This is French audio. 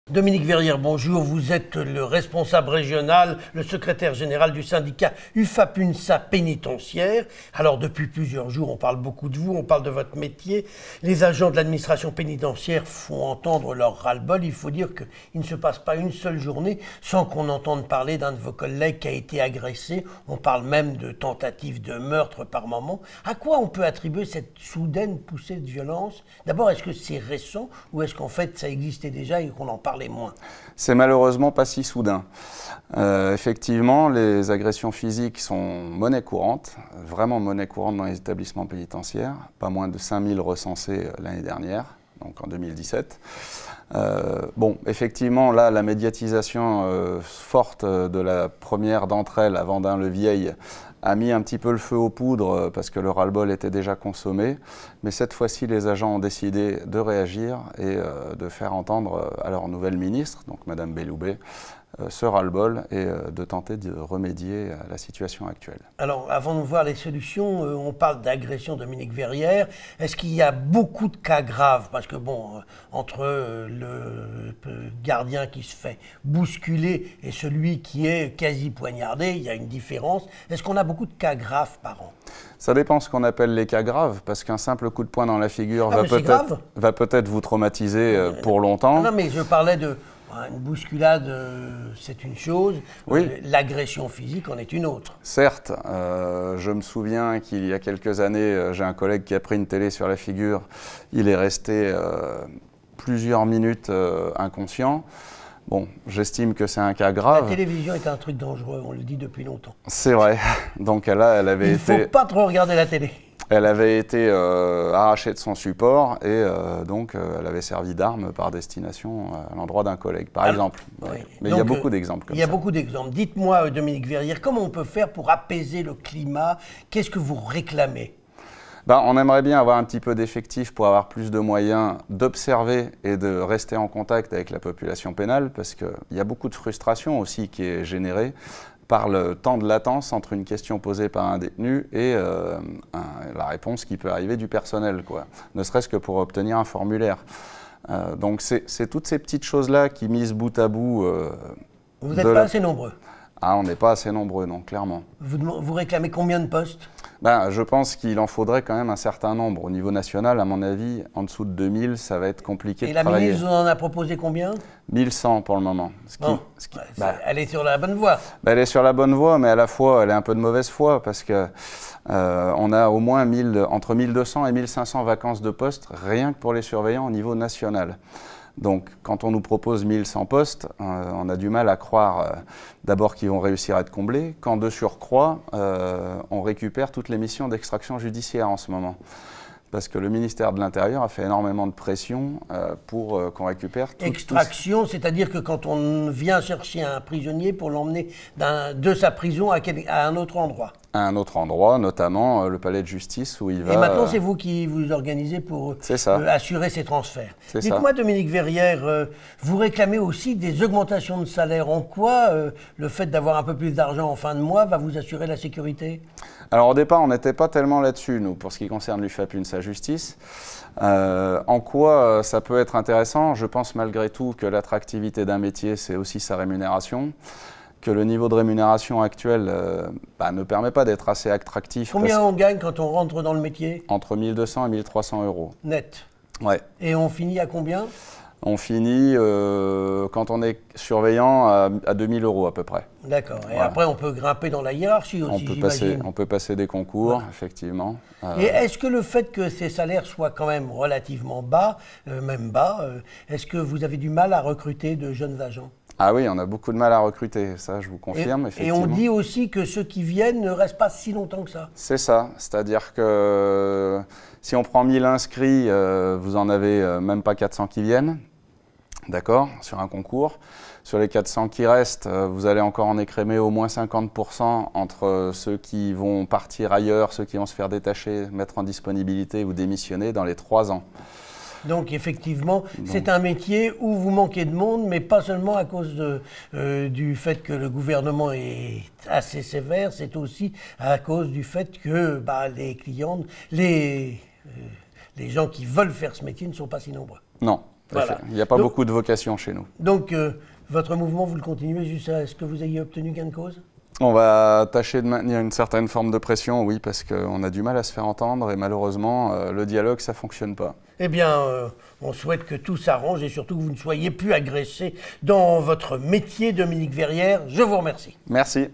Dominique Verrière, bonjour. Vous êtes le responsable régional, le secrétaire général du syndicat UFAPUNSA pénitentiaire. Alors, depuis plusieurs jours, on parle beaucoup de vous, on parle de votre métier. Les agents de l'administration pénitentiaire font entendre leur ras-le-bol. Il faut dire qu'il ne se passe pas une seule journée sans qu'on entende parler d'un de vos collègues qui a été agressé. On parle même de tentatives de meurtre par moment. À quoi on peut attribuer cette soudaine poussée de violence? D'abord, est-ce que c'est récent ou est-ce qu'en fait ça existait déjà et qu'on en parle moins? C'est malheureusement pas si soudain. Effectivement, les agressions physiques sont monnaie courante, vraiment monnaie courante dans les établissements pénitentiaires. Pas moins de 5000 recensés l'année dernière, donc en 2017. Bon, effectivement, là, la médiatisation forte de la première d'entre elles, à Vendin-le-Vieil, a mis un petit peu le feu aux poudres parce que le ras-le-bol était déjà consommé. Mais cette fois-ci, les agents ont décidé de réagir et de faire entendre à leur nouvelle ministre, donc Madame Belloubet, ce ras-le-bol et de tenter de remédier à la situation actuelle. Alors, avant de voir les solutions, on parle d'agression, Dominique Verrière. Est-ce qu'il y a beaucoup de cas graves? Parce que bon, entre le gardien qui se fait bousculer et celui qui est quasi poignardé, il y a une différence. Est-ce qu'on a beaucoup de cas graves par an? Ça dépend ce qu'on appelle les cas graves, parce qu'un simple coup de poing dans la figure va peut-être vous traumatiser pour longtemps. Non, mais je parlais de... Une bousculade, c'est une chose, oui. L'agression physique en est une autre. Certes, je me souviens qu'il y a quelques années, j'ai un collègue qui a pris une télé sur la figure, il est resté plusieurs minutes inconscient. Bon, j'estime que c'est un cas grave. La télévision est un truc dangereux, on le dit depuis longtemps. C'est vrai, donc là, elle avait été... Il ne faut pas trop regarder la télé. Elle avait été arrachée de son support et donc elle avait servi d'arme par destination à l'endroit d'un collègue, par exemple. Oui. Mais donc, il y a beaucoup d'exemples comme ça. Il y a beaucoup d'exemples. Dites-moi, Dominique Verrière, comment on peut faire pour apaiser le climat? Qu'est-ce que vous réclamez? Ben, on aimerait bien avoir un petit peu d'effectifs pour avoir plus de moyens d'observer et de rester en contact avec la population pénale, parce qu'il y a beaucoup de frustration aussi qui est générée par le temps de latence entre une question posée par un détenu et la réponse qui peut arriver du personnel, quoi. Ne serait-ce que pour obtenir un formulaire. Donc c'est toutes ces petites choses-là qui, mises bout à bout... Vous n'êtes pas assez nombreux? Ah, on n'est pas assez nombreux, non, clairement. Vous réclamez combien de postes? Ben, je pense qu'il en faudrait quand même un certain nombre. Au niveau national, à mon avis, en dessous de 2000, ça va être compliqué de travailler. Et la ministre vous en a proposé combien? 1100 pour le moment. Elle est sur la bonne voie. Ben, elle est sur la bonne voie, mais à la fois, elle est un peu de mauvaise foi parce que on a au moins entre 1200 et 1500 vacances de postes, rien que pour les surveillants au niveau national. Donc, quand on nous propose 1100 postes, on a du mal à croire d'abord qu'ils vont réussir à être comblés, quand de surcroît, on récupère toutes les missions d'extraction judiciaire en ce moment. Parce que le ministère de l'Intérieur a fait énormément de pression pour qu'on récupère tout. Extraction, c'est-à-dire que quand on vient chercher un prisonnier pour l'emmener de sa prison à un autre endroit. À un autre endroit, notamment le palais de justice où il va... Et maintenant, c'est vous qui vous organisez pour assurer ces transferts. Dites-moi, Dominique Verrière, vous réclamez aussi des augmentations de salaire. En quoi le fait d'avoir un peu plus d'argent en fin de mois va vous assurer la sécurité? Alors au départ, on n'était pas tellement là-dessus, nous, pour ce qui concerne l'UFAPUNSA Justice. En quoi ça peut être intéressant? Je pense malgré tout que l'attractivité d'un métier, c'est aussi sa rémunération. Que le niveau de rémunération actuel ne permet pas d'être assez attractif. Combien on gagne quand on rentre dans le métier? Entre 1200 et 1300 euros. Net? Ouais. Et on finit à combien? On finit, quand on est surveillant, à 2000 euros à peu près. D'accord. Et après, on peut grimper dans la hiérarchie aussi, j'imagine. On peut passer des concours, effectivement. Et est-ce que le fait que ces salaires soient quand même relativement bas, est-ce que vous avez du mal à recruter de jeunes agents? Ah oui, on a beaucoup de mal à recruter, ça je vous confirme, effectivement. Et on dit aussi que ceux qui viennent ne restent pas si longtemps que ça. C'est ça, c'est-à-dire que si on prend 1000 inscrits, vous en avez même pas 400 qui viennent, d'accord, sur un concours. Sur les 400 qui restent, vous allez encore en écrémer au moins 50% entre ceux qui vont partir ailleurs, ceux qui vont se faire détacher, mettre en disponibilité ou démissionner dans les 3 ans. Donc effectivement, c'est un métier où vous manquez de monde, mais pas seulement à cause du fait que le gouvernement est assez sévère, c'est aussi à cause du fait que les clients, les gens qui veulent faire ce métier ne sont pas si nombreux. Non. Voilà. Il n'y a pas beaucoup de vocation chez nous. Donc, votre mouvement, vous le continuez jusqu'à ce que vous ayez obtenu gain de cause? On va tâcher de maintenir une certaine forme de pression, oui, parce qu'on a du mal à se faire entendre et malheureusement, le dialogue, ça ne fonctionne pas. Eh bien, on souhaite que tout s'arrange et surtout que vous ne soyez plus agressé dans votre métier, Dominique Verrière. Je vous remercie. Merci.